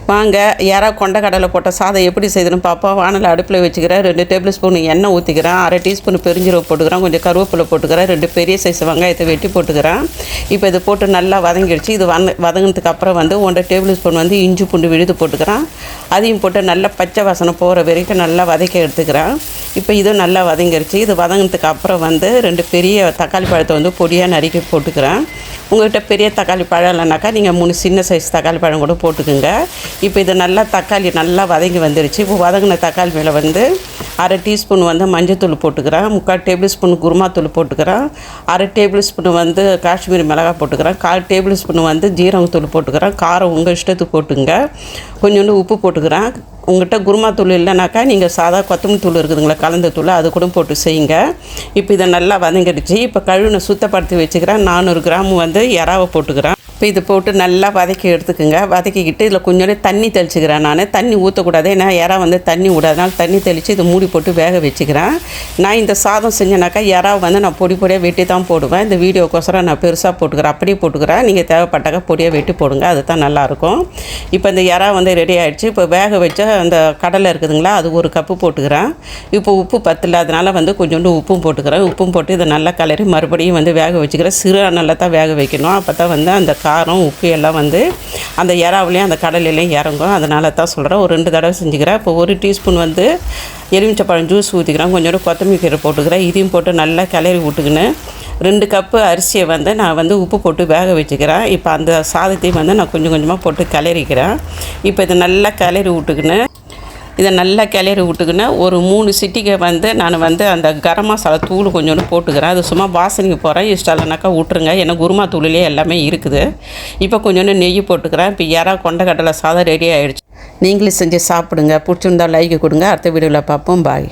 வாங்க யாரா கொண்டக்கடலை போட்ட சாதம் எப்படி செய்யணும்னு பார்ப்போம். வானல் அடுப்பில் வச்சுக்கிறேன். 2 டேபிள் ஸ்பூன் எண்ணெய் ஊற்றிக்கிறேன். 1/2 டீஸ்பூன் பெருஞ்சீரகம் போட்டுக்கிறேன். கொஞ்சம் கருவேப்பிலை போட்டுக்கிறேன். 2 பெரிய சைஸ் வெங்காயத்தை வெட்டி போட்டுக்கிறேன். இப்போ இது போட்டு நல்லா வதங்கிடுச்சு. இது வதங்கினதுக்கு அப்புறம் 1/2 டேபிள் ஸ்பூன் இஞ்சி பூண்டு விழுது போட்டுக்கிறேன். அதையும் போட்டு நல்லா பச்சை வாசனை போகிற வரைக்கும் நல்லா வதக்கி எடுத்துக்கிறேன். இப்போ இதுவும் நல்லா வதங்கிடுச்சு. இது வதங்கினதுக்கு அப்புறம் 2 பெரிய தக்காளி பழத்தை பொடியாக நறுக்கி போட்டுக்கிறேன். உங்கள்கிட்ட பெரிய தக்காளி பழம் இல்லைனாக்கா நீங்கள் 3 சின்ன சைஸ் தக்காளி பழம் கூட போட்டுக்குங்க. இப்போ இது நல்லா தக்காளி நல்லா வதங்கி வந்துருச்சு. இப்போ வதங்கின தக்காளி மேலே 1/2 டீஸ்பூன் மஞ்சள்தூள் போட்டுக்கிறேன். 3/4 டேபிள் ஸ்பூன் குருமாத்தூள் போட்டுக்கிறேன். 1/2 டேபிள் ஸ்பூன் காஷ்மீரி மிளகாய் போட்டுக்கிறேன். 1/4 டேபிள் ஸ்பூன் ஜீரகத்தூள் போட்டுக்கிறேன். காரம் உங்கள் இஷ்டத்துக்கு போட்டுங்க. கொஞ்சோண்டு உப்பு போட்டுக்கிறேன். உங்கள்கிட்ட குருமாத்தூள் இல்லைனாக்கா நீங்கள் சாதா கொத்தமல்லி தூள் இருக்குதுங்களா, கலந்த தூள், அது கூட போட்டு செய்யுங்க. இப்போ இதை நல்லா வதங்கிடுச்சு. இப்போ கழுவின சுத்தப்படுத்தி வச்சுக்கிறேன். 400 கிராம் இறாவை போட்டுக்கிறேன். இப்போ இது போட்டு நல்லா வதக்கி எடுத்துக்கோங்க. வதக்கிக்கிட்டு இதில் கொஞ்சோண்டு தண்ணி தெளிச்சுக்கிறேன். நான் தண்ணி ஊற்றக்கூடாது, ஏன்னா இறா தண்ணி விடாதனால தண்ணி தெளித்து இதை மூடி போட்டு வேக வச்சுக்கிறேன். நான் இந்த சாதம் செஞ்சேனாக்கா இறாவை நான் பொடி பொடியாக வெட்டி தான் போடுவேன். இந்த வீடியோக்கோசரம் நான் பெருசாக போட்டுக்கிறேன், அப்படியே போட்டுக்கிறேன். நீங்கள் தேவைப்பட்டாக்கா பொடியாக வெட்டி போடுங்க, அது தான் நல்லாயிருக்கும். இப்போ இந்த இறா ரெடி ஆகிடுச்சு. இப்போ வேக வச்ச அந்த கடலை இருக்குதுங்களா, அது 1 கப்பு போட்டுக்கிறேன். இப்போ உப்பு பத்தல, அதனால் கொஞ்சோண்டு உப்பும் போட்டுக்கிறேன். உப்பும் போட்டு இதை நல்லா கலரி மறுபடியும் வேக வச்சுக்கிறேன். சிறு நல்லா தான் வேக வைக்கணும், அப்போ தான் அந்த காரம் உப்பு எல்லாம் அந்த இறாவுலேயும் அந்த கடலையிலையும் இறங்கும். அதனால தான் சொல்கிறேன். ஒரு 2 தடவை செஞ்சுக்கிறேன். இப்போ 1 டீஸ்பூன் எலுமிச்சப்பழம் ஜூஸ் ஊற்றிக்கிறேன். கொஞ்சோண்டு கொத்தமல்லி கீரை போட்டுக்கிறேன். இதையும் போட்டு நல்லா கிளறி விட்டுக்கின்னு 2 கப்பு அரிசியை நான் உப்பு போட்டு வேக வச்சுக்கிறேன். இப்போ அந்த சாதத்தையும் நான் கொஞ்சம் கொஞ்சமாக போட்டு கிளறிக்கிறேன். இப்போ இதை நல்லா கிளறி விட்டுக்கின்னு ஒரு 3 சிட்டிகை நான் அந்த கரம் மசாலா தூள் கொஞ்சோண்டு போட்டுக்கிறேன். அது சும்மா வாசனைக்கு போகிறேன். இஷ்டம் இல்லைனாக்கா விட்டுருங்க, ஏன்னா குருமா தூளிலே எல்லாமே இருக்குது. இப்போ கொஞ்சோண்டு நெய் போட்டுக்கிறேன். இப்போ கொண்டக்கடலை சாதம் ரெடி ஆகிடுச்சு. நீங்களே செஞ்சு சாப்பிடுங்க. பிடிச்சிருந்தா லைக் கொடுங்க. அடுத்த வீடியோவில் பார்ப்போம். பாய்.